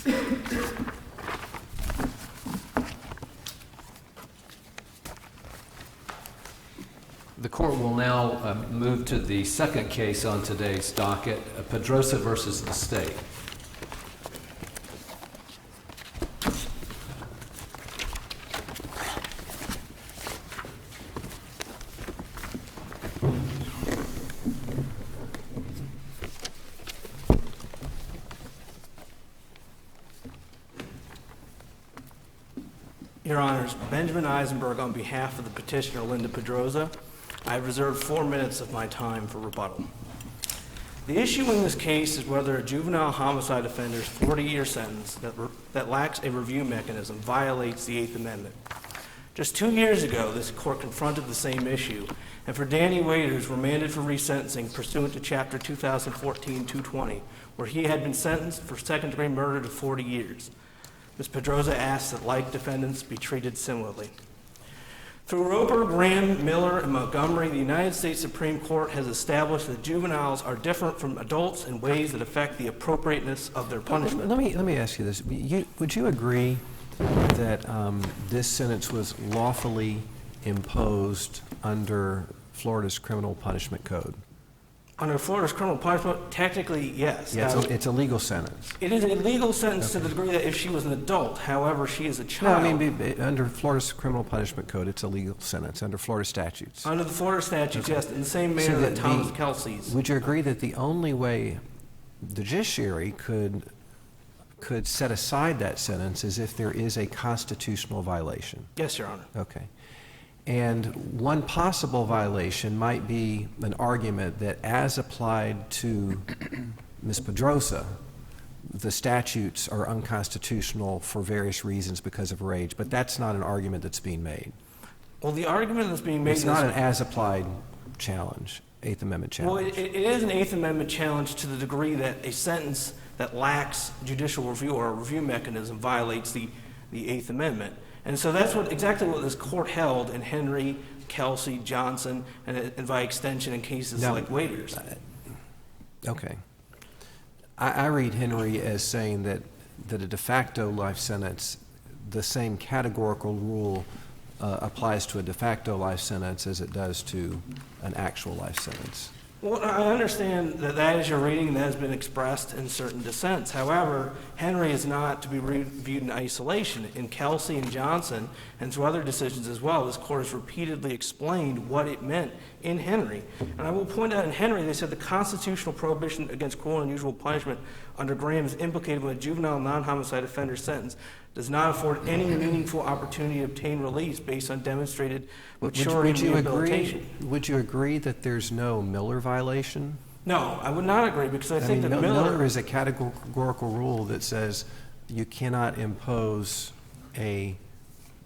The court will now move to the second case on today's docket, Pedroza versus the state. Your Honors, Benjamin Eisenberg on behalf of the petitioner Linda Pedroza. I have reserved 4 minutes of my time for rebuttal. The issue in this case is whether a juvenile homicide offender's 40-year sentence that lacks a review mechanism violates the Eighth Amendment. Just 2 years ago, this court confronted the same issue, and for Danny Waiters remanded for resentencing pursuant to Chapter 2014-220, where he had been sentenced for second-degree murder to 40 years. Ms. Pedroza asks that like defendants be treated similarly. Through Roper, Graham, Miller, and Montgomery, the United States Supreme Court has established that juveniles are different from adults in ways that affect the appropriateness of their punishment. Let me ask you this. Would you agree that this sentence was lawfully imposed under Florida's criminal punishment code? Under Florida's criminal punishment, technically, yes. Yeah, it's a legal sentence. It is a legal sentence to the degree that if she was an adult, however, she is a child. No, I mean, under Florida's criminal punishment code, it's a legal sentence under Florida statutes. Under the Florida statutes, yes, in the same manner that Thomas Kelsey's. Would you agree that the only way the judiciary could set aside that sentence is if there is a constitutional violation? Yes, Your Honor. Okay. And one possible violation might be an argument that as applied to Ms. Pedroza, the statutes are unconstitutional for various reasons because of her age, but that's not an argument that's being made. Well, the argument that's being made It's not an as-applied challenge, Eighth Amendment challenge. Well, it is an Eighth Amendment challenge to the degree that a sentence that lacks judicial review or a review mechanism violates the Eighth Amendment. And so that's exactly what this court held in Henry, Kelsey, Johnson, and by extension in cases like Waiters. Okay. I read Henry as saying that a de facto life sentence, the same categorical rule applies to a de facto life sentence as it does to an actual life sentence. Well, I understand that that is your reading and that has been expressed in certain dissents. However, Henry is not to be viewed in isolation. In Kelsey and Johnson, and through other decisions as well, this court has repeatedly explained what it meant in Henry. And I will point out in Henry, they said the constitutional prohibition against cruel and unusual punishment under Graham is implicated when a juvenile non-homicide offender sentence does not afford any meaningful opportunity to obtain release based on demonstrated maturity and rehabilitation. Would you agree that there's no Miller violation? No, I would not agree because I think that Miller is a categorical rule that says you cannot impose a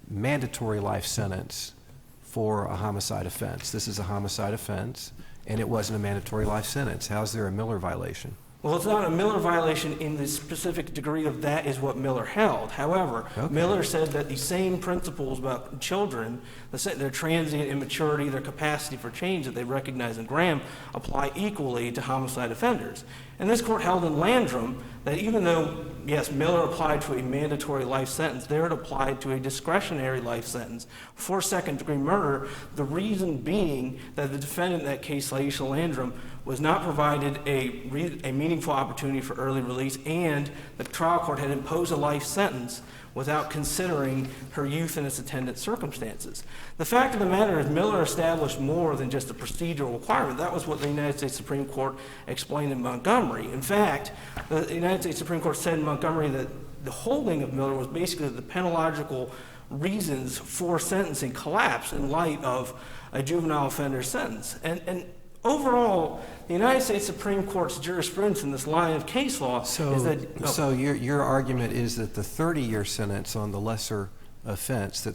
mandatory life sentence for a homicide offense. This is a homicide offense, and it wasn't a mandatory life sentence. How is there a Miller violation? Well, it's not a Miller violation in the specific degree of that is what Miller held. However, Miller said that the same principles about children, their transient immaturity, their capacity for change that they recognize in Graham, apply equally to homicide offenders. And this court held in Landrum that even though, yes, Miller applied to a mandatory life sentence, there it applied to a discretionary life sentence for second-degree murder, the reason being that the defendant in that case, Laisha Landrum, was not provided a meaningful opportunity for early release, and the trial court had imposed a life sentence without considering her youth and its attendant circumstances. The fact of the matter is Miller established more than just a procedural requirement. That was what the United States Supreme Court explained in Montgomery. In fact, the United States Supreme Court said in Montgomery that the holding of Miller was basically that the penological reasons for sentencing collapsed in light of a juvenile offender sentence. And overall, the United States Supreme Court's jurisprudence in this line of case law is that... So your argument is that the 30-year sentence on the lesser offense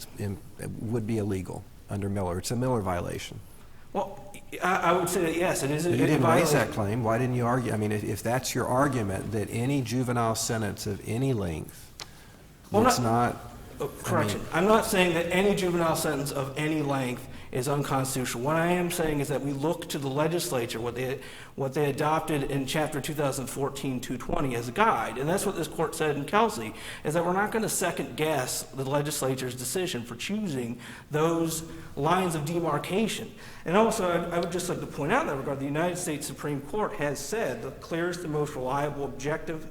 would be illegal under Miller. It's a Miller violation. Well, I would say that, yes, it is. You didn't raise that claim. Why didn't you argue? I mean, if that's your argument, that any juvenile sentence of any length, Correction. I'm not saying that any juvenile sentence of any length is unconstitutional. What I am saying is that we look to the legislature, what they adopted in Chapter 2014-220 as a guide, and that's what this court said in Kelsey, is that we're not going to second guess the legislature's decision for choosing those lines of demarcation. And also, I would just like to point out in that regard, the United States Supreme Court has said the clearest and most reliable objective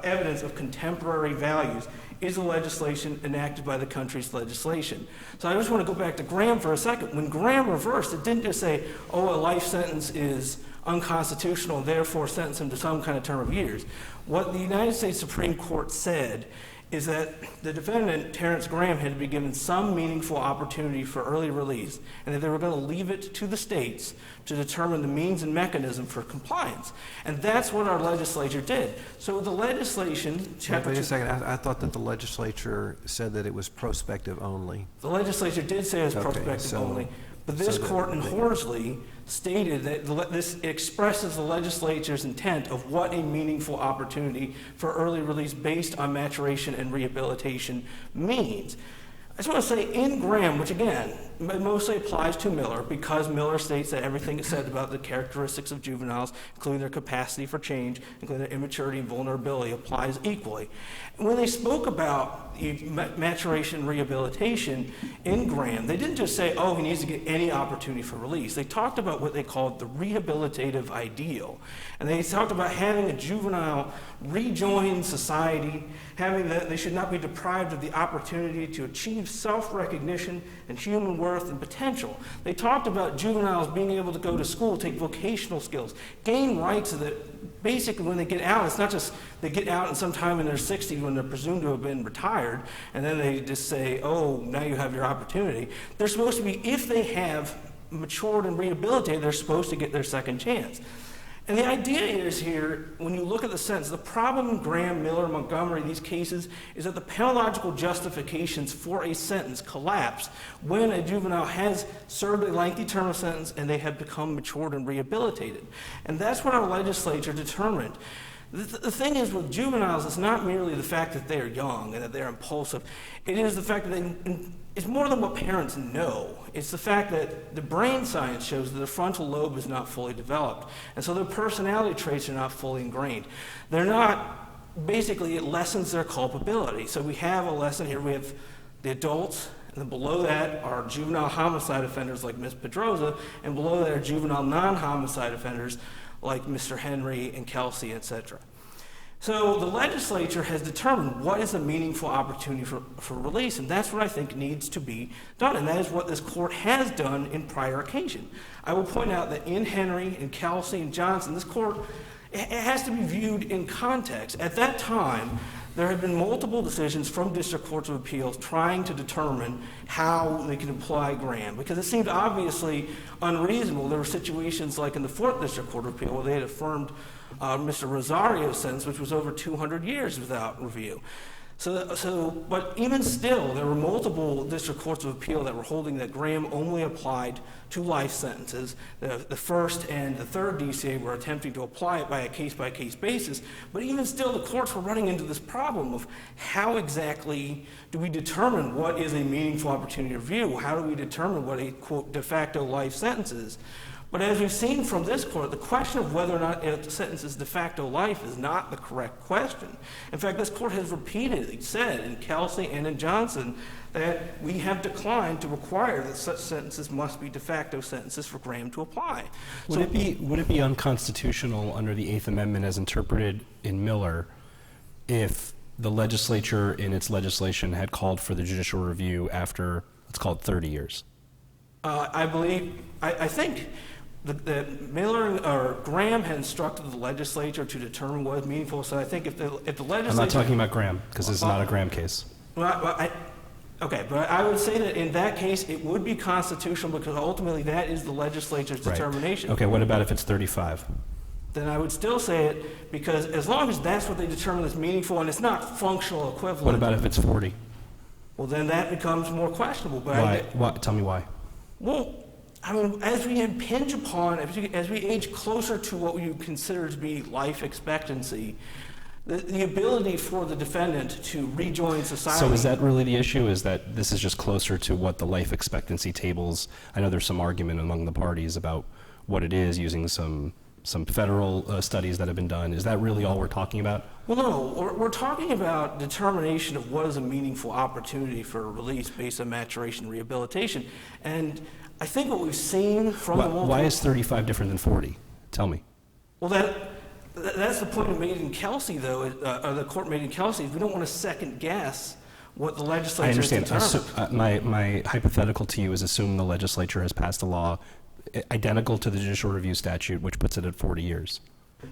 evidence of contemporary values is the legislation enacted by the country's legislation. So I just want to go back to Graham for a second. When Graham reversed, it didn't just say, oh, a life sentence is unconstitutional and therefore sentence him to some kind of term of years. What the United States Supreme Court said is that the defendant, Terrence Graham, had to be given some meaningful opportunity for early release, and that they were going to leave it to the states to determine the means and mechanism for compliance. And that's what our legislature did. So the legislation, Wait a second. I thought that the legislature said that it was prospective only. The legislature did say it was prospective only, but this court in Horsley stated that this expresses the legislature's intent of what a meaningful opportunity for early release based on maturation and rehabilitation means. I just want to say in Graham, which again mostly applies to Miller, because Miller states that everything is said about the characteristics of juveniles, including their capacity for change, including their immaturity and vulnerability, applies equally. And when they spoke about maturation and rehabilitation in Graham, they didn't just say, oh, he needs to get any opportunity for release. They talked about what they called the rehabilitative ideal. And they talked about having a juvenile rejoin society, having that they should not be deprived of the opportunity to achieve self-recognition and human worth and potential. They talked about juveniles being able to go to school, take vocational skills, gain rights that basically when they get out, it's not just they get out and sometime in their 60s when they're presumed to have been retired, and then they just say, oh, now you have your opportunity. They're supposed to be, if they have matured and rehabilitated, they're supposed to get their second chance. And the idea is here, when you look at the sentence, the problem in Graham, Miller, Montgomery, these cases, is that the penological justifications for a sentence collapse when a juvenile has served a lengthy term of sentence and they have become matured and rehabilitated. And that's what our legislature determined. The thing is with juveniles, it's not merely the fact that they're young and that they're impulsive. It is the fact that it's more than what parents know. It's the fact that the brain science shows that the frontal lobe is not fully developed. And so their personality traits are not fully ingrained. They're not, basically it lessens their culpability. So we have a lesson here. We have the adults, and then below that are juvenile homicide offenders like Ms. Pedroza, and below that are juvenile non-homicide offenders like Mr. Henry and Kelsey, etc. So the legislature has determined what is a meaningful opportunity for release, and that's what I think needs to be done, and that is what this court has done in prior occasion. I will point out that in Henry and Kelsey and Johnson, this court, it has to be viewed in context. At that time, there had been multiple decisions from district courts of appeals trying to determine how they could apply Graham, because it seemed obviously unreasonable. There were situations like in the 4th District Court of Appeal where they had affirmed Mr. Rosario's sentence, which was over 200 years without review. But even still, there were multiple district courts of appeal that were holding that Graham only applied to life sentences. The first and the third DCA were attempting to apply it by a case-by-case basis. But even still, the courts were running into this problem of how exactly do we determine what is a meaningful opportunity of review? How do we determine what a, quote, de facto life sentence is? But as we've seen from this court, the question of whether or not a sentence is de facto life is not the correct question. In fact, this court has repeatedly said in Kelsey and in Johnson that we have declined to require that such sentences must be de facto sentences for Graham to apply. Would it be unconstitutional under the Eighth Amendment as interpreted in Miller if the legislature in its legislation had called for the judicial review after, let's call it 30 years? I think that Miller or Graham had instructed the legislature to determine what is meaningful. So I think if the legislature... I'm not talking about Graham, because this is not a Graham case. Okay, but I would say that in that case, it would be constitutional because ultimately that is the legislature's determination. Okay, what about if it's 35? Then I would still say it because as long as that's what they determine is meaningful and it's not functional equivalent... What about if it's 40? Well, then that becomes more questionable. But Why? Tell me why. Well, I mean, as we impinge upon, as we age closer to what you consider to be life expectancy, the ability for the defendant to rejoin society. So is that really the issue, is that this is just closer to what the life expectancy tables, I know there's some argument among the parties about what it is using some federal studies that have been done. Is that really all we're talking about? Well, no, we're talking about determination of what is a meaningful opportunity for a release based on maturation and rehabilitation. And I think what we've seen from the multiple... Why is 35 different than 40? Tell me. Well, that's the point made in Kelsey, though, or the court made in Kelsey. We don't want to second guess what the legislature has determined. My hypothetical to you is assume the legislature has passed a law identical to the judicial review statute, which puts it at 40 years.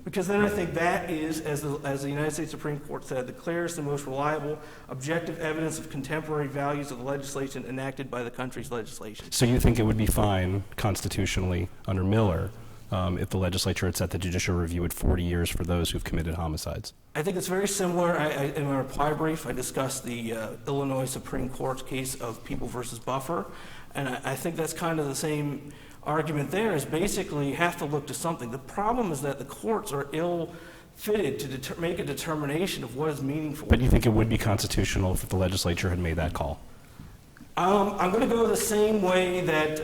Because then I think that is, as the United States Supreme Court said, the clearest and most reliable objective evidence of contemporary values of the legislation enacted by the country's legislation. So you think it would be fine constitutionally under Miller if the legislature had set the judicial review at 40 years for those who've committed homicides? I think it's very similar. In my reply brief, I discussed the Illinois Supreme Court's case of People versus Buffer, and I think that's kind of the same argument there, is basically you have to look to something. The problem is that the courts are ill-fitted to make a determination of what is meaningful. But you think it would be constitutional if the legislature had made that call? I'm going to go the same way that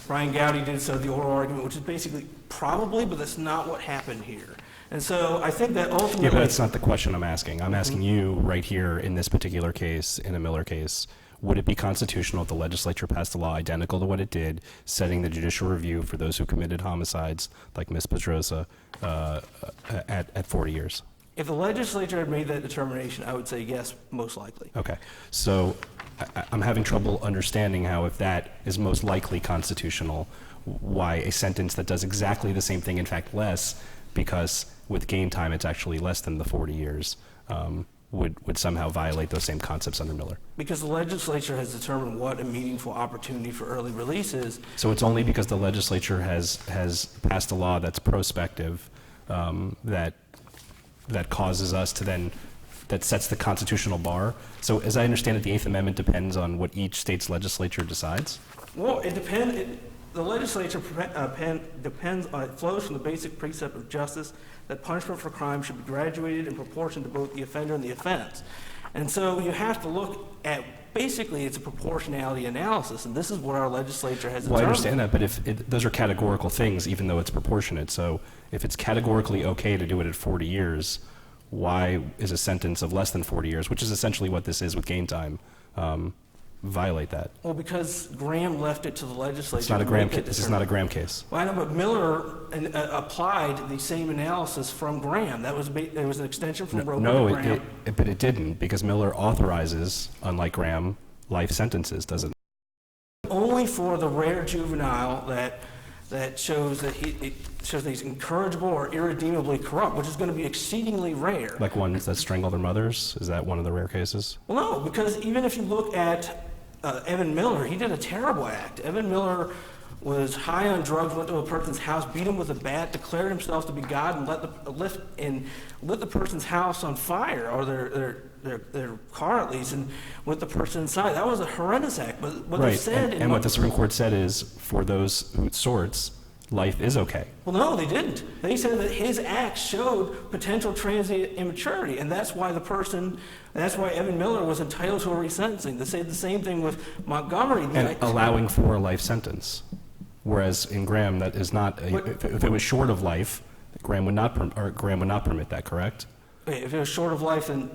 Brian Gowdy did so the oral argument, which is basically probably, but that's not what happened here. And so I think that ultimately... Yeah, but that's not the question I'm asking. I'm asking you right here in this particular case, in a Miller case, would it be constitutional if the legislature passed a law identical to what it did, setting the judicial review for those who committed homicides, like Ms. Pedroza, at 40 years? If the legislature had made that determination, I would say yes, most likely. Okay. So I'm having trouble understanding how, if that is most likely constitutional, why a sentence that does exactly the same thing, in fact less, because with gain time it's actually less than the 40 years, would somehow violate those same concepts under Miller. Because the legislature has determined what a meaningful opportunity for early release is. So it's only because the legislature has passed a law that's prospective that causes us to then, that sets the constitutional bar. So as I understand it, the Eighth Amendment depends on what each state's legislature decides? Well, it depends. The legislature depends on, it flows from the basic precept of justice that punishment for crime should be graduated in proportion to both the offender and the offense. And so you have to look at, basically it's a proportionality analysis, and this is what our legislature has determined. Well, I understand that, but those are categorical things, even though it's proportionate. So if it's categorically okay to do it at 40 years, why is a sentence of less than 40 years, which is essentially what this is with gain time, violate that? Well, because Graham left it to the legislature. It's not a Graham case. This is not a Graham case. Well, I know, but Miller applied the same analysis from Graham. There was an extension from Roper to Graham. But it didn't, because Miller authorizes, unlike Graham, life sentences, doesn't it? Only for the rare juvenile that shows that he's incorrigible or irredeemably corrupt, which is going to be exceedingly rare. Like ones that strangle their mothers? Is that one of the rare cases? Well, no, because even if you look at Evan Miller, he did a terrible act. Evan Miller was high on drugs, went to a person's house, beat him with a bat, declared himself to be God, and lit the person's house on fire, or their car at least, and with the person inside. That was a horrendous act. But what they said, and what the Supreme Court said is, for those sorts, life is okay. Well, no, they didn't. They said that his acts showed potential transient immaturity, and that's why Evan Miller was entitled to a resentencing. They say the same thing with Montgomery. And allowing for a life sentence. Whereas in Graham, that is not, if it was short of life, Graham would not permit that, correct? If it was short of life, then,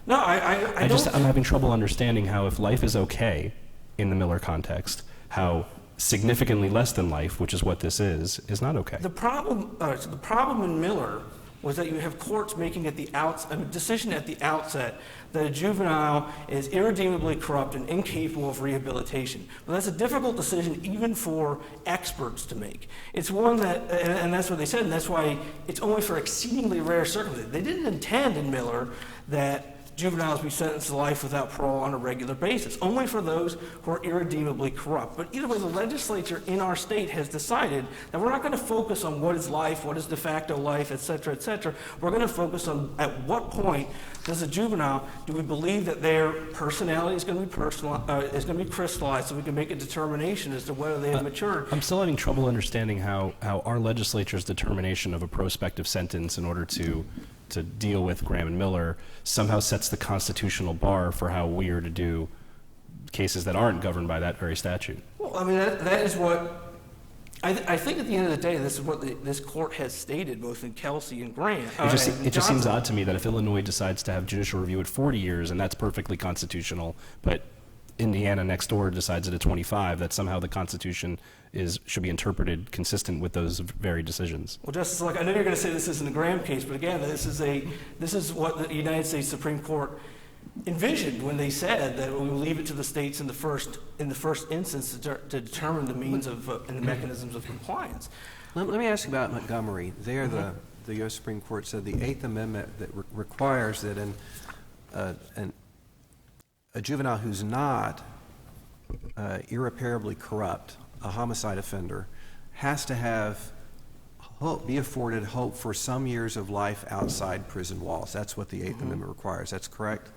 no, I'm having trouble understanding how, if life is okay in the Miller context, how significantly less than life, which is what this is not okay. The problem in Miller was that you have courts making a decision at the outset that a juvenile is irredeemably corrupt and incapable of rehabilitation. Well, that's a difficult decision even for experts to make. It's one that, and that's what they said, and that's why it's only for exceedingly rare circumstances. They didn't intend in Miller that juveniles be sentenced to life without parole on a regular basis, only for those who are irredeemably corrupt. But either way, the legislature in our state has decided that we're not going to focus on what is life, what is de facto life, et cetera, et cetera. We're going to focus on at what point does a juvenile, do we believe that their personality is going to be crystallized so we can make a determination as to whether they have matured. I'm still having trouble understanding how our legislature's determination of a prospective sentence in order to deal with Graham and Miller somehow sets the constitutional bar for how we are to do cases that aren't governed by that very statute. Well, I mean, that is what, I think at the end of the day, this is what this court has stated, both in Kelsey and Graham. It just seems odd to me that if Illinois decides to have judicial review at 40 years, and that's perfectly constitutional, but Indiana next door decides it at 25, that somehow the Constitution should be interpreted consistent with those very decisions. Well, Justice Luck, I know you're going to say this isn't a Graham case, but again, this is what the United States Supreme Court envisioned when they said that we will leave it to the states in the first instance to determine the means of and the mechanisms of compliance. Let me ask you about Montgomery. There, the U.S. Supreme Court said the Eighth Amendment that requires that a juvenile who's not irreparably corrupt, a homicide offender, has to have be afforded hope for some years of life outside prison walls. That's what the Eighth Amendment requires. That's correct?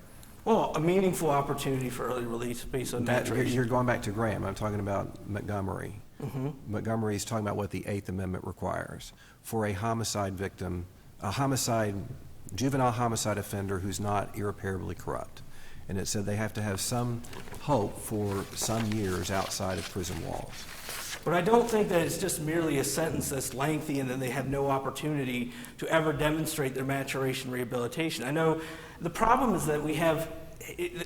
Well, a meaningful opportunity for early release based on maturation. You're going back to Graham. I'm talking about Montgomery. Montgomery is talking about what the Eighth Amendment requires for a homicide victim, juvenile homicide offender who's not irreparably corrupt. And it said they have to have some hope for some years outside of prison walls. But I don't think that it's just merely a sentence that's lengthy and then they have no opportunity to ever demonstrate their maturation rehabilitation. I know the problem is that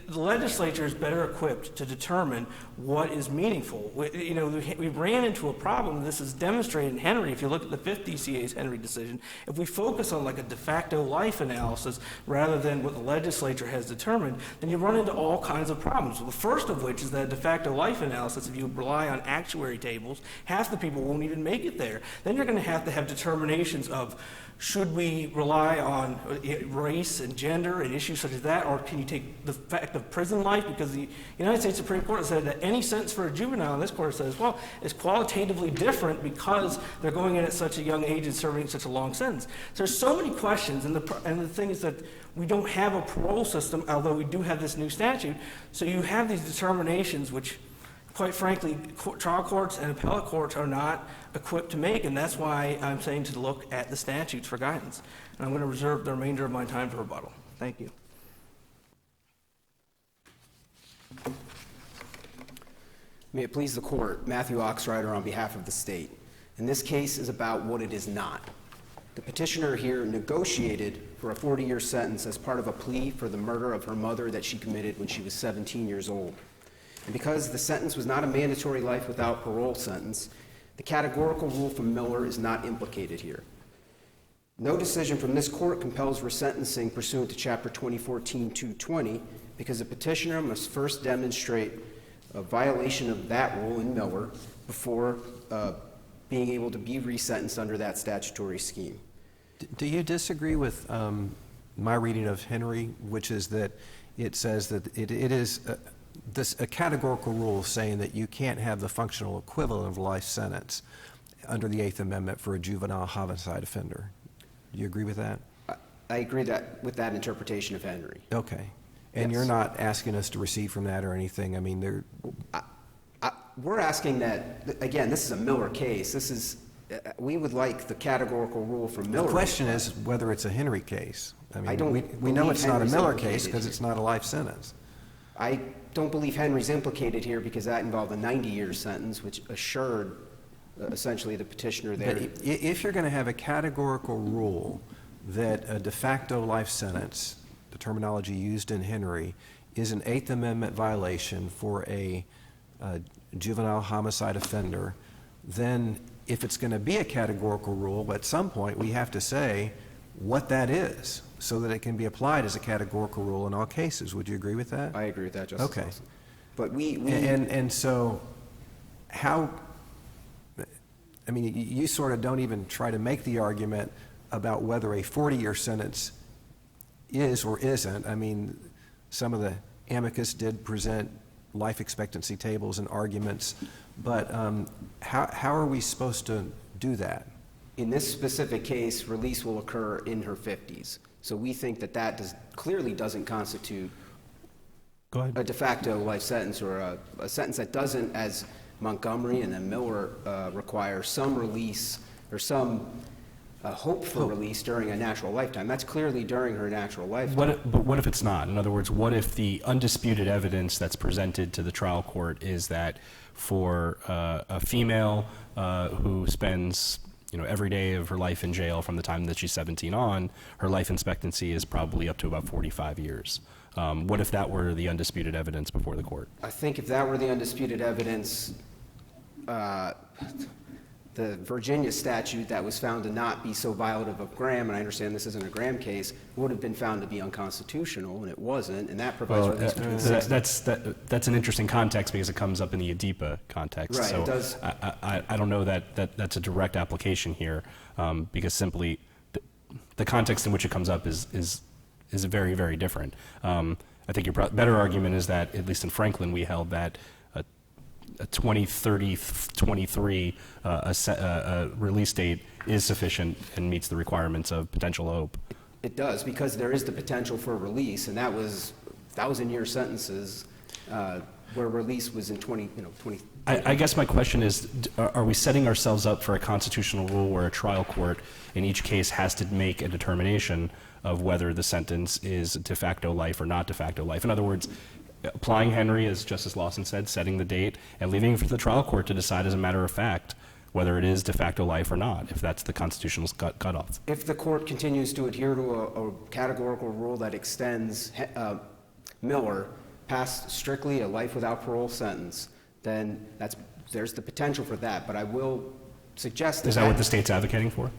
the legislature is better equipped to determine what is meaningful. We ran into a problem, and this is demonstrated in Henry. If you look at the fifth DCA's Henry decision, if we focus on like a de facto life analysis rather than what the legislature has determined, then you run into all kinds of problems. The first of which is that de facto life analysis, if you rely on actuary tables, half the people won't even make it there. Then you're going to have determinations of should we rely on race and gender and issues such as that, or can you take the fact of prison life? Because the United States Supreme Court has said that any sentence for a juvenile, and this court says, well, is qualitatively different because they're going in at such a young age and serving such a long sentence. So there's so many questions, and the thing is that we don't have a parole system, although we do have this new statute. So you have these determinations which, quite frankly, trial courts and appellate courts are not equipped to make, and that's why I'm saying to look at the statutes for guidance. And I'm going to reserve the remainder of my time for rebuttal. Thank you. May it please the court, Matthew Oxrider on behalf of the state. And this case is about what it is not. The petitioner here negotiated for a 40-year sentence as part of a plea for the murder of her mother that she committed when she was 17 years old. And because the sentence was not a mandatory life without parole sentence, the categorical rule from Miller is not implicated here. No decision from this court compels resentencing pursuant to Chapter 2014-220 because the petitioner must first demonstrate a violation of that rule in Miller before being able to be resentenced under that statutory scheme. Do you disagree with my reading of Henry, which is that it says that it is a categorical rule saying that you can't have the functional equivalent of a life sentence under the Eighth Amendment for a juvenile homicide offender? Do you agree with that? I agree with that interpretation of Henry. Okay. And Yes. you're not asking us to recede from that or anything? I mean, We're asking that, again, this is a Miller case. We would like the categorical rule from Miller. the question is whether it's a Henry case. I mean, I don't we know believe it's not a Henry's Miller implicated case because here. it's not a life sentence. I don't believe Henry's implicated here because that involved a 90-year sentence, which assured essentially the petitioner there. But if you're going to have a categorical rule that a de facto life sentence, the terminology used in Henry, is an Eighth Amendment violation for a juvenile homicide offender, then if it's going to be a categorical rule, at some point we have to say what that is so that it can be applied as a categorical rule in all cases. Would you agree with that? I agree with that, Justice Okay. Wilson. But we And so how, I mean, you sort of don't even try to make the argument about whether a 40-year sentence is or isn't. I mean, some of the amicus did present life expectancy tables and arguments, but how are we supposed to do that? In this specific case, release will occur in her 50s. So we think that clearly doesn't constitute Go ahead. a de facto life sentence, or a sentence that doesn't, as Montgomery and then Miller require, some release or some hope for release during a natural lifetime. That's clearly during her natural lifetime. But what if it's not? In other words, what if the undisputed evidence that's presented to the trial court is that for a female who spends every day of her life in jail from the time that she's 17 on, her life expectancy is probably up to about 45 years. What if that were the undisputed evidence before the court? I think if that were the undisputed evidence, the Virginia statute that was found to not be so violative of Graham, and I understand this isn't a Graham case, would have been found to be unconstitutional, and it wasn't, and that provides release between that's an interesting context because it comes up in the ADIPA context. Right, so it does. I don't know that's a direct application here because simply the context in which it comes up is very, very different. I think your better argument is that, at least in Franklin, we held that a 2023 release date is sufficient and meets the requirements of potential hope. It does, because there is the potential for release, and that was 1,000-year sentences where release was in 20. I guess my question is, are we setting ourselves up for a constitutional rule where a trial court in each case has to make a determination of whether the sentence is de facto life or not de facto life? In other words, applying Henry, as Justice Lawson said, setting the date, and leaving it for the trial court to decide as a matter of fact whether it is de facto life or not, if that's the constitutional cutoff. If the court continues to adhere to a categorical rule that extends Miller past strictly a life without parole sentence, then there's the potential for that. But I will suggest that Is that what the state's advocating for?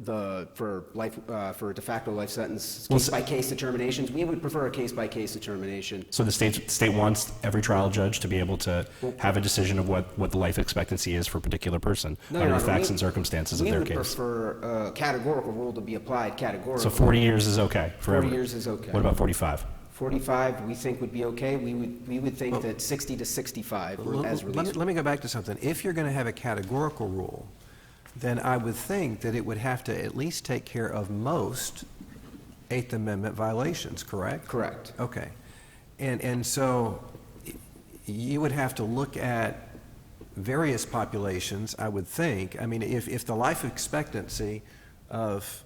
for de facto life sentence, case-by-case determinations. We would prefer a case-by-case determination. So the state wants every trial judge to be able to have a decision of what the life expectancy is for a particular person under the facts and circumstances of their case. We would prefer a categorical rule to be applied categorically. So 40 years is okay forever? 40 years is okay. What about 45? 45 we think would be okay. We would think that 60 to 65 as released. Let me go back to something. If you're going to have a categorical rule, then I would think that it would have to at least take care of most Eighth Amendment violations, correct? Correct. Okay. And so you would have to look at various populations, I would think. I mean, if the life expectancy of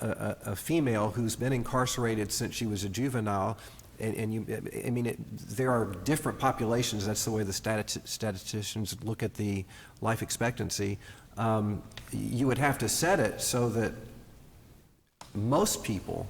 a female who's been incarcerated since she was a juvenile, there are different populations. That's the way the statisticians look at the life expectancy. You would have to set it so that most people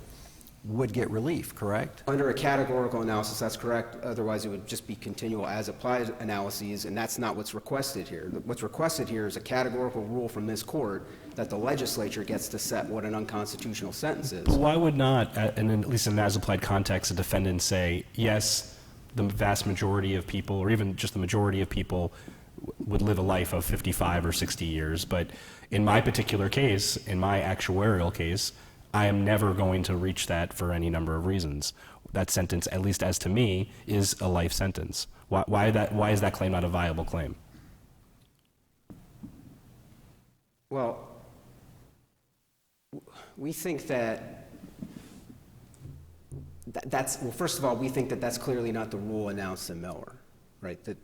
would get relief, correct? Under a categorical analysis, that's correct. Otherwise, it would just be continual as-applied analyses, and that's not what's requested here. What's requested here is a categorical rule from this court that the legislature gets to set what an unconstitutional sentence is. But why would not, and at least in an as-applied context, a defendant say, yes, the vast majority of people, or even just the majority of people, would live a life of 55 or 60 years, but in my particular case, in my actuarial case, I am never going to reach that for any number of reasons. That sentence, at least as to me, is a life sentence. Why is that claim not a viable claim? Well, we think well, first of all, we think that that's clearly not the rule announced in Miller, right? That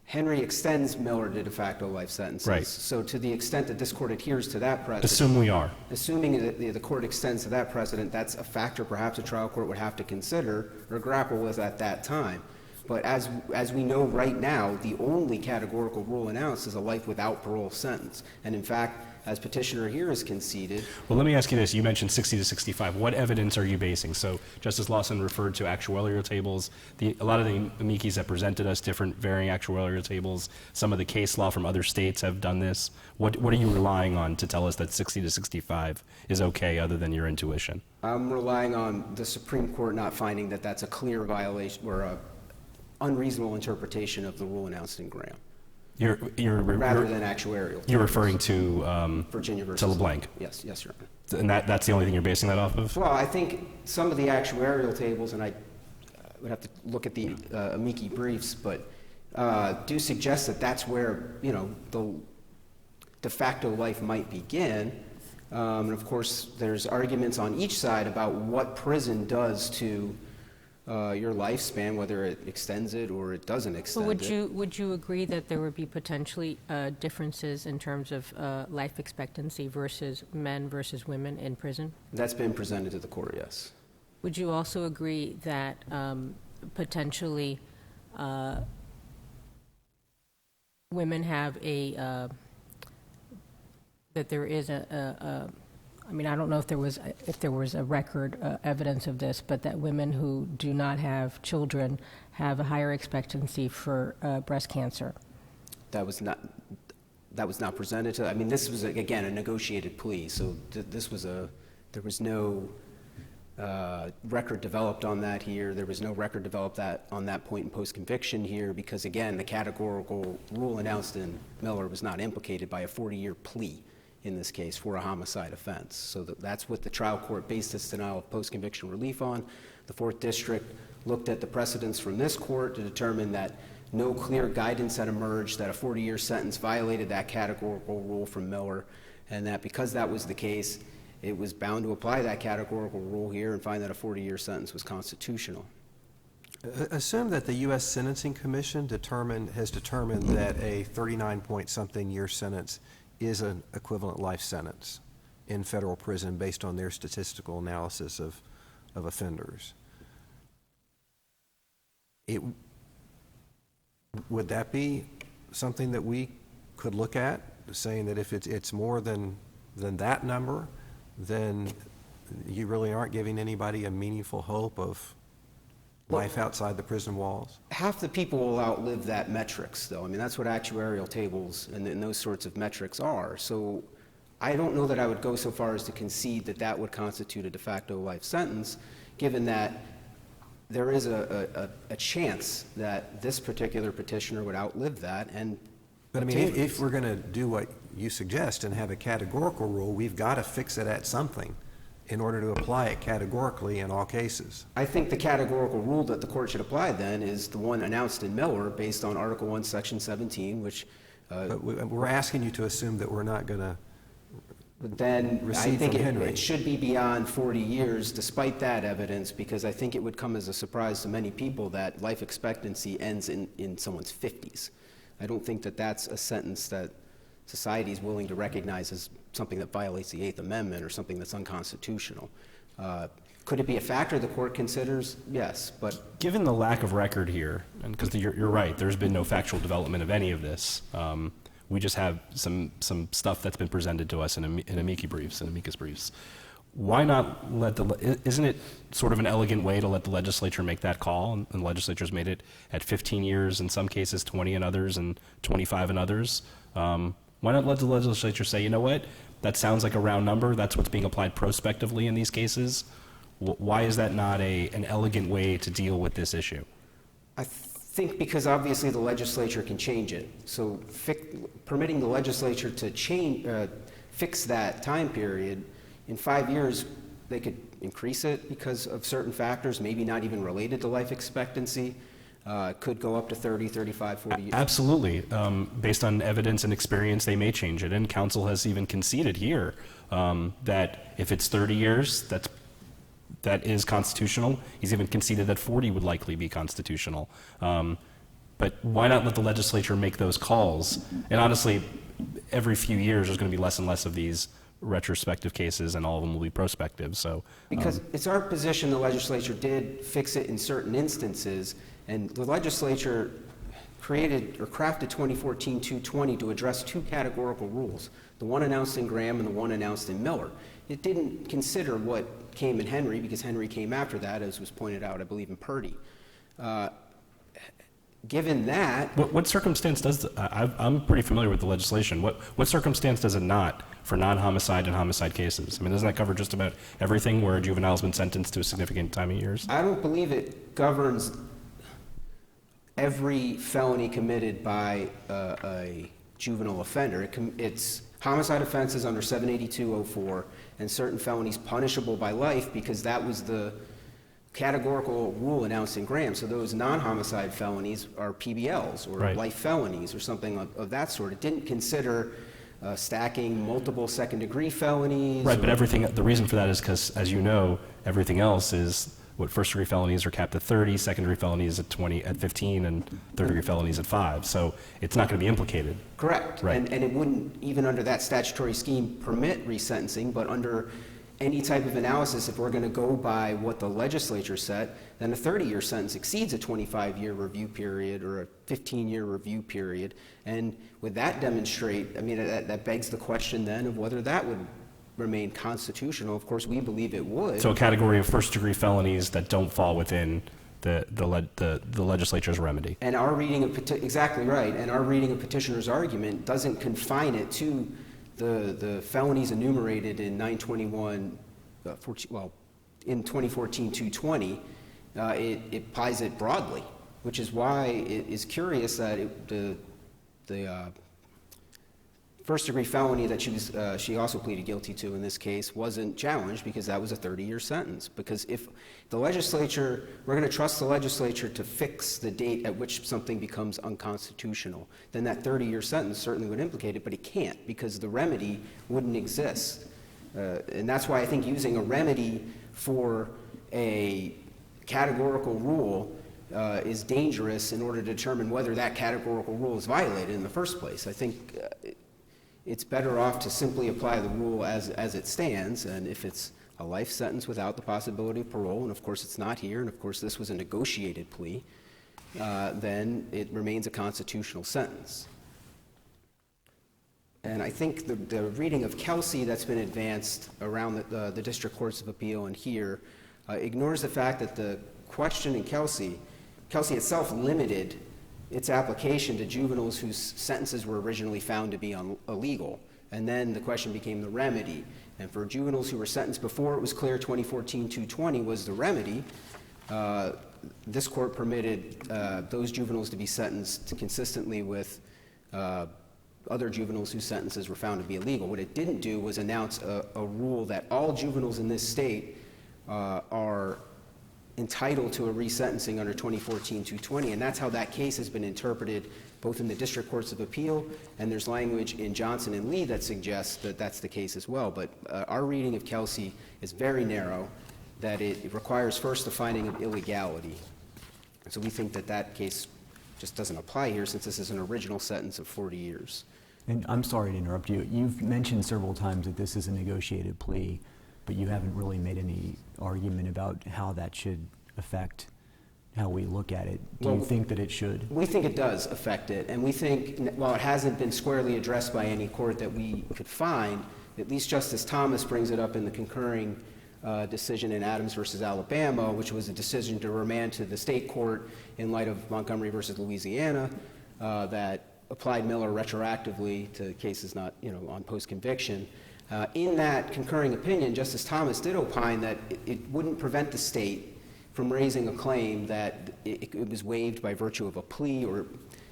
Henry extends Miller to de facto life sentences. Right. So to the extent that this court adheres to that precedent. Assume we are. Assuming that the court extends to that precedent, that's a factor perhaps a trial court would have to consider or grapple with at that time. But as we know right now, the only categorical rule announced is a life without parole sentence. And in fact, as Petitioner here has conceded. Well, let me ask you this. You mentioned 60 to 65. What evidence are you basing? So Justice Lawson referred to actuarial tables. A lot of the amicis have presented us different varying actuarial tables. Some of the case law from other states have done this. What are you relying on to tell us that 60 to 65 is okay other than your intuition? I'm relying on the Supreme Court not finding that that's a clear violation or a unreasonable interpretation of the rule announced in Graham. rather than actuarial. You're referring to Virginia versus to LeBlanc. Yes, Your Honor. And that's the only thing you're basing that off of? Well, I think some of the actuarial tables, and I would have to look at the amici briefs, but do suggest that that's where, the de facto life might begin. And of course, there's arguments on each side about what prison does to your lifespan, whether it extends it or it doesn't extend it. Would you agree that there would be potentially differences in terms of life expectancy versus men versus women in prison? That's been presented to the court, yes. Would you also agree that potentially women have that there is I mean, I don't know if there was a record evidence of this, but that women who do not have children have a higher expectancy for breast cancer? That was not presented to. I mean, this was again a negotiated plea, so there was no record developed on that here. There was no record developed on that point in post-conviction here, because again, the categorical rule announced in Miller was not implicated by a 40-year plea in this case for a homicide offense. So that's what the trial court based its denial of post-conviction relief on. The 4th District looked at the precedents from this court to determine that no clear guidance had emerged that a 40-year sentence violated that categorical rule from Miller, and that because that was the case, it was bound to apply that categorical rule here and find that a 40-year sentence was constitutional. Assume that the U.S. Sentencing Commission has determined that a 39-point-something year sentence is an equivalent life sentence in federal prison based on their statistical analysis of offenders. Would that be something that we could look at, saying that if it's more than that number, then you really aren't giving anybody a meaningful hope of life outside the prison walls? Half the people will outlive that metrics, though. I mean, that's what actuarial tables and those sorts of metrics are. So I don't know that I would go so far as to concede that that would constitute a de facto life sentence, given that there is a chance that this particular petitioner would outlive that. But I mean, if we're going to do what you suggest and have a categorical rule, we've got to fix it at something in order to apply it categorically in all cases. I think the categorical rule that the court should apply then is the one announced in Miller based on Article 1, Section 17, which... But we're asking you to assume that we're not going to then I think it should be beyond 40 years despite that evidence, because I think it would come as a surprise to many people that life expectancy ends in someone's 50s. I don't think that that's a sentence that society is willing to recognize as something that violates the Eighth Amendment or something that's unconstitutional. Could it be a factor the court considers? Yes, but... Given the lack of record here, and because you're right, there's been no factual development of any of this. We just have some stuff that's been presented to us in amicus briefs. Why not isn't it sort of an elegant way to let the legislature make that call? And the legislature's made it at 15 years in some cases, 20 in others, and 25 in others. Why not let the legislature say, you know what, that sounds like a round number, that's what's being applied prospectively in these cases? Why is that not an elegant way to deal with this issue? I think because obviously the legislature can change it. So permitting the legislature to fix that time period, in 5 years they could increase it because of certain factors, maybe not even related to life expectancy. Could go up to 30, 35, 40 years. Absolutely. Based on evidence and experience, they may change it. And counsel has even conceded here that if it's 30 years, that is constitutional. He's even conceded that 40 would likely be constitutional. But why not let the legislature make those calls? And honestly, every few years there's going to be less and less of these retrospective cases, and all of them will be prospective. So because it's our position the legislature did fix it in certain instances, and the legislature created or crafted 2014-220 to address two categorical rules, the one announced in Graham and the one announced in Miller. It didn't consider what came in Henry, because Henry came after that, as was pointed out, I believe, in Purdy. Given that... What circumstance does... I'm pretty familiar with the legislation. What circumstance does it not for non-homicide and homicide cases? I mean, doesn't that cover just about everything where a juvenile has been sentenced to a significant time of years? I don't believe it governs every felony committed by a juvenile offender. It's homicide offenses under 78204 and certain felonies punishable by life, because that was the categorical rule announced in Graham. So those non-homicide felonies are PBLs or Right. life felonies or something of that sort. It didn't consider stacking multiple second-degree felonies. Right, but everything, the reason for that is because, as you know, everything else is what first-degree felonies are capped at 30, second-degree felonies at 15, and third-degree felonies at 5. So it's not going to be implicated. Correct. Right. And it wouldn't, even under that statutory scheme, permit resentencing, but under any type of analysis, if we're going to go by what the legislature set, then a 30-year sentence exceeds a 25-year review period or a 15-year review period. And would that demonstrate, I mean, that begs the question then of whether that would remain constitutional. Of course, we believe it would. So a category of first-degree felonies that don't fall within the legislature's remedy. And our reading of, exactly right, and our reading of Petitioner's argument doesn't confine it to the felonies enumerated in 921, in 2014-220. It applies it broadly, which is why it is curious that the first-degree felony that she also pleaded guilty to in this case wasn't challenged, because that was a 30-year sentence. Because if the legislature, we're going to trust the legislature to fix the date at which something becomes unconstitutional, then that 30-year sentence certainly would implicate it, but it can't, because the remedy wouldn't exist. And that's why I think using a remedy for a categorical rule is dangerous in order to determine whether that categorical rule is violated in the first place. I think it's better off to simply apply the rule as it stands, and if it's a life sentence without the possibility of parole, and of course it's not here, and of course this was a negotiated plea, then it remains a constitutional sentence. And I think the reading of Kelsey that's been advanced around the district courts of appeal and here ignores the fact that the question in Kelsey itself limited its application to juveniles whose sentences were originally found to be illegal. And then the question became the remedy. And for juveniles who were sentenced before it was clear 2014-220 was the remedy, this court permitted those juveniles to be sentenced consistently with other juveniles whose sentences were found to be illegal. What it didn't do was announce a rule that all juveniles in this state are entitled to a resentencing under 2014-220, and that's how that case has been interpreted both in the district courts of appeal, and there's language in Johnson and Lee that suggests that that's the case as well. But our reading of Kelsey is very narrow, that it requires first the finding of illegality. So we think that that case just doesn't apply here, since this is an original sentence of 40 years. And I'm sorry to interrupt you. You've mentioned several times that this is a negotiated plea, but you haven't really made any argument about how that should affect how we look at it. Do you think that it should? We think it does affect it, and we think, while it hasn't been squarely addressed by any court that we could find, at least Justice Thomas brings it up in the concurring decision in Adams versus Alabama, which was a decision to remand to the state court in light of Montgomery versus Louisiana, that applied Miller retroactively to cases not, on post-conviction. In that concurring opinion, Justice Thomas did opine that it wouldn't prevent the state from raising a claim that it was waived by virtue of a plea or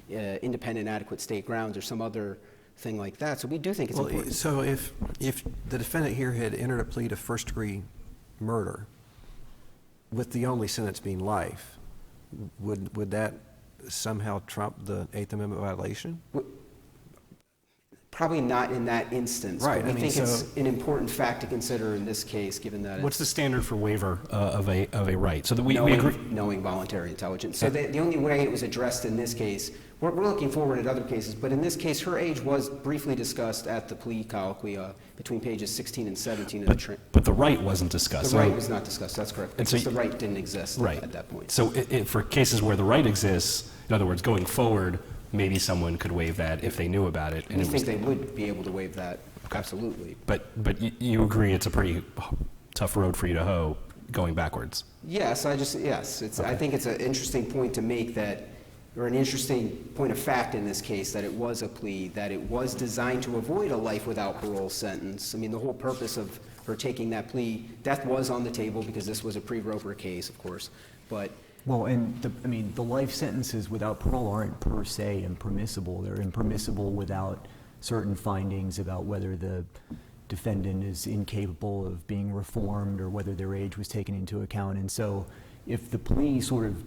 independent adequate state grounds or some other thing like that. So we do think it's important. So if the defendant here had entered a plea to first-degree murder with the only sentence being life, would that somehow trump the Eighth Amendment violation? Probably not in that instance. Right. But we think it's an important fact to consider in this case, given that What's the standard for waiver of a right? So that we knowing, agree. knowing voluntary intelligence. So the only way it was addressed in this case, we're looking forward at other cases, but in this case, her age was briefly discussed at the plea colloquy between pages 16 and 17 of the But the right wasn't discussed. The right was not discussed, that's correct, And so because the right didn't exist at that point. So for cases where the right exists, in other words, going forward, maybe someone could waive that if they knew about it. And I think they would be able to waive that, absolutely. But you agree it's a pretty tough road for you to hoe going backwards? Yes, I think it's an interesting point to make that, or an interesting point of fact in this case, that it was a plea, that it was designed to avoid a life without parole sentence. I mean, the whole purpose of her taking that plea, death was on the table because this was a pre-Roper case, of course, but Well, and the life sentences without parole aren't per se impermissible. They're impermissible without certain findings about whether the defendant is incapable of being reformed or whether their age was taken into account. And so if the plea sort of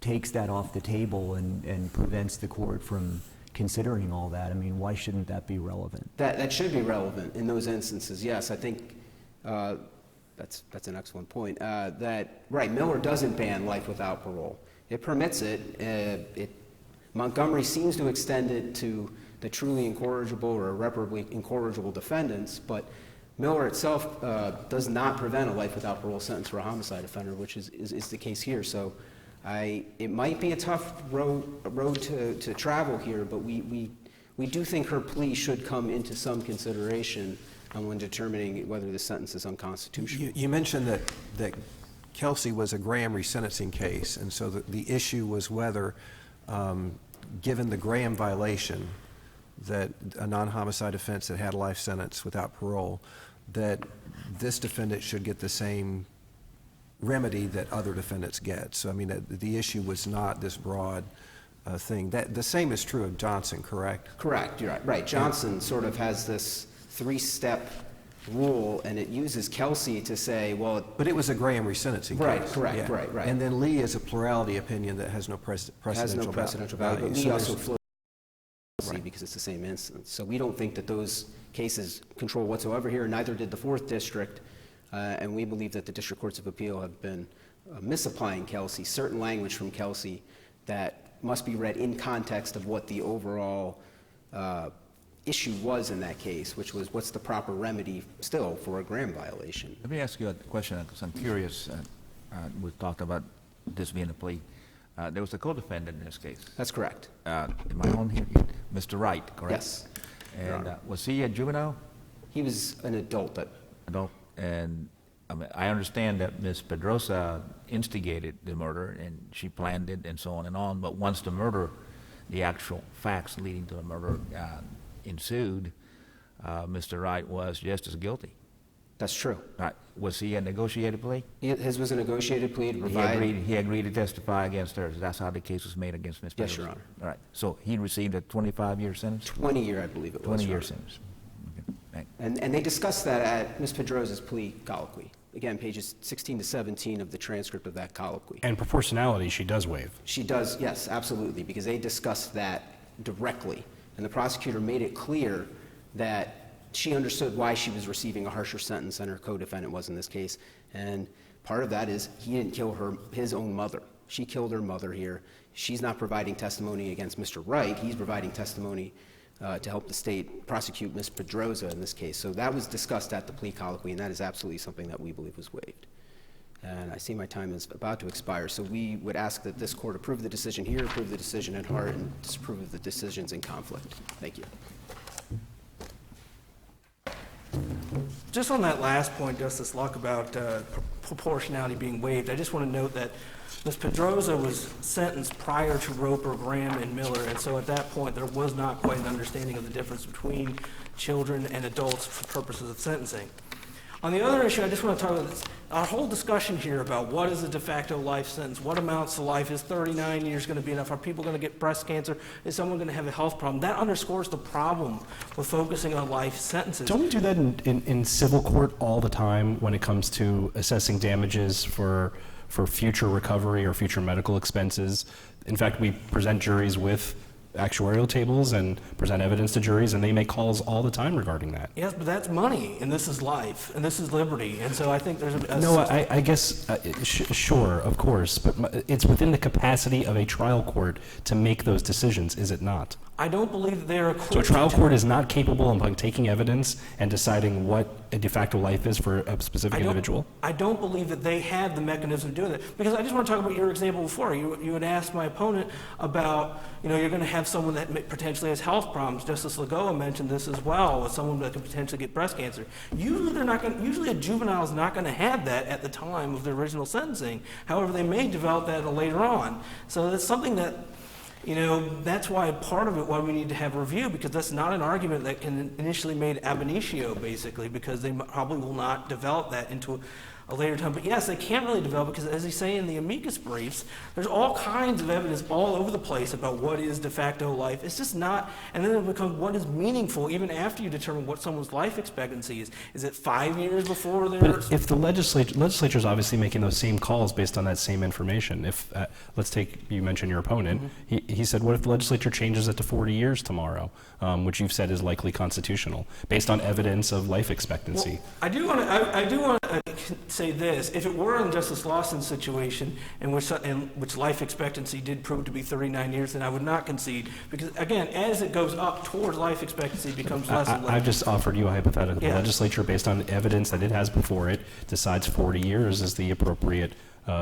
takes that off the table and prevents the court from considering all that, I mean, why shouldn't that be relevant? That should be relevant in those instances, yes. I think that's an excellent point. Right, Miller doesn't ban life without parole. It permits it. Montgomery seems to extend it to the truly incorrigible or irreparably incorrigible defendants, but Miller itself does not prevent a life without parole sentence for a homicide offender, which is the case here. So it might be a tough road to travel here, but we do think her plea should come into some consideration when determining whether the sentence is unconstitutional. You mentioned that Kelsey was a Graham resentencing case, and so the issue was whether, given the Graham violation, that a non-homicide offense that had a life sentence without parole, that this defendant should get the same remedy that other defendants get. So, I mean, the issue was not this broad thing. The same is true of Johnson, correct? Correct, you're right. Right, Johnson sort of has this three-step rule, and it uses Kelsey to say, well... But it was a Graham resentencing right, case. Correct, yeah. right. And then Lee is a plurality opinion that has no precedential value. But Lee So also flows because it's the same instance. So we don't think that those cases control whatsoever here, neither did the 4th District, and we believe that the District Courts of Appeal have been misapplying Kelsey, certain language from Kelsey that must be read in context of what the overall issue was in that case, which was what's the proper remedy still for a Graham violation. Let me ask you a question, because I'm curious. We talked about this being a plea. There was a co-defendant in this case. That's correct. Am I on here? Mr. Wright, correct? Yes. And was he a juvenile? He was an adult. Adult. And I mean, I understand that Ms. Pedroza instigated the murder, and she planned it, and so on and on. But once the murder, the actual facts leading to the murder ensued, Mr. Wright was just as guilty. That's true. Right. Was he a negotiated plea? His was a negotiated plea to provide... He agreed to testify against her. That's how the case was made against Ms. Pedroza. Yes, Your Honor. All right. So he received a 25-year sentence? 20-year, I believe it was. 20-year sentence. Okay. Thank you. And they discussed that at Ms. Pedroza's plea colloquy. Again, pages 16 to 17 of the transcript of that colloquy. And proportionality, she does waive. She does, yes, absolutely, because they discussed that directly. And the prosecutor made it clear that she understood why she was receiving a harsher sentence than her co-defendant was in this case. And part of that is he didn't kill his own mother. She killed her mother here. She's not providing testimony against Mr. Wright. He's providing testimony to help the state prosecute Ms. Pedroza in this case. So that was discussed at the plea colloquy, and that is absolutely something that we believe was waived. And I see my time is about to expire, so we would ask that this court approve the decision here, approve the decision in Hart, and disapprove of the decisions in conflict. Thank you. Just on that last point, Justice Luck, about proportionality being waived, I just want to note that Ms. Pedroza was sentenced prior to Roper, Graham, and Miller, and so at that point there was not quite an understanding of the difference between children and adults for purposes of sentencing. On the other issue, I just want to talk about this. Our whole discussion here about what is a de facto life sentence, what amounts to life, is 39 years going to be enough, are people going to get breast cancer, is someone going to have a health problem? That underscores the problem with focusing on life sentences. Don't we do that in civil court all the time when it comes to assessing damages for future recovery or future medical expenses? In fact, we present juries with actuarial tables and present evidence to juries, and they make calls all the time regarding that. Yes, but that's money, and this is life, and this is liberty, and so I think there's a... No, I guess, sure, of course, but it's within the capacity of a trial court to make those decisions, is it not? I don't believe that they're equipped. So a trial court is not capable of taking evidence and deciding what a de facto life is for a specific individual? I don't believe that they have the mechanism to do that. Because I just want to talk about your example before. You had asked my opponent about, you're going to have someone that potentially has health problems. Justice Lagoa mentioned this as well, with someone that could potentially get breast cancer. Usually a juvenile is not going to have that at the time of the original sentencing. However, they may develop that later on. So that's something that, that's why part of it, why we need to have a review, because that's not an argument that can initially made ab initio, basically, because they probably will not develop that into a later time. But yes, they can't really develop because, as they say in the amicus briefs, there's all kinds of evidence all over the place about what is de facto life. It's just not, and then it becomes what is meaningful even after you determine what someone's life expectancy is. Is it 5 years before they're... But if the legislature is obviously making those same calls based on that same information, if, let's take, you mentioned your opponent, he said, what if the legislature changes it to 40 years tomorrow, which you've said is likely constitutional, based on evidence of life expectancy? Well, I do want to say this. If it were in Justice Lawson's situation, in which life expectancy did prove to be 39 years, then I would not concede. Because, again, as it goes up towards life expectancy, it becomes less and less. I've just offered you a hypothetical. Yeah. The legislature, based on evidence that it has before it, decides 40 years is the appropriate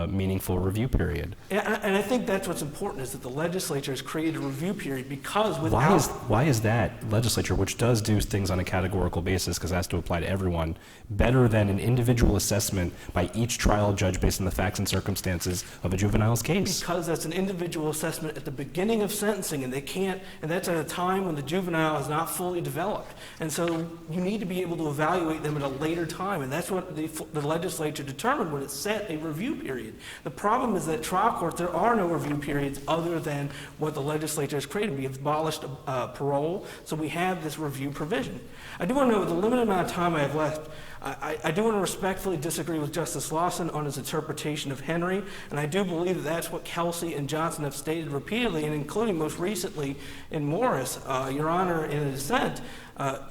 meaningful review period. And I think that's what's important, is that the legislature has created a review period because without... Why is that legislature, which does do things on a categorical basis because it has to apply to everyone, better than an individual assessment by each trial judge based on the facts and circumstances of a juvenile's case? Because that's an individual assessment at the beginning of sentencing, and they can't, and that's at a time when the juvenile is not fully developed. And so you need to be able to evaluate them at a later time, and that's what the legislature determined when it set a review period. The problem is that trial courts, there are no review periods other than what the legislature has created. We have abolished parole, so we have this review provision. I do want to know, with the limited amount of time I have left, I do want to respectfully disagree with Justice Lawson on his interpretation of Henry, and I do believe that that's what Kelsey and Johnson have stated repeatedly, and including most recently in Morris. Your Honor, in a dissent,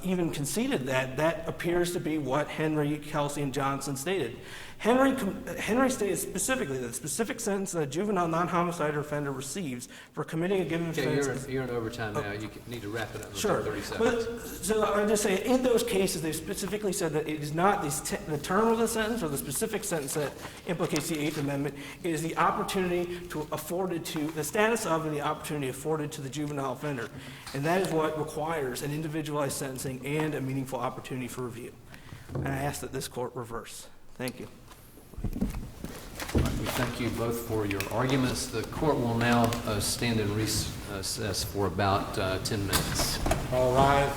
even conceded that that appears to be what Henry, Kelsey, and Johnson stated. Henry stated specifically that the specific sentence that a juvenile non-homicide offender receives for committing a given offense... You're in overtime now. You need to wrap it up in Sure. 30 seconds. But, so I'm just saying, in those cases, they specifically said that it is not the term of the sentence or the specific sentence that implicates the Eighth Amendment. It is the opportunity afforded to, the status of and the opportunity afforded to the juvenile offender. And that is what requires an individualized sentencing and a meaningful opportunity for review. And I ask that this court reverse. Thank you. All right, we thank you both for your arguments. The court will now stand in recess for about 10 minutes. All right.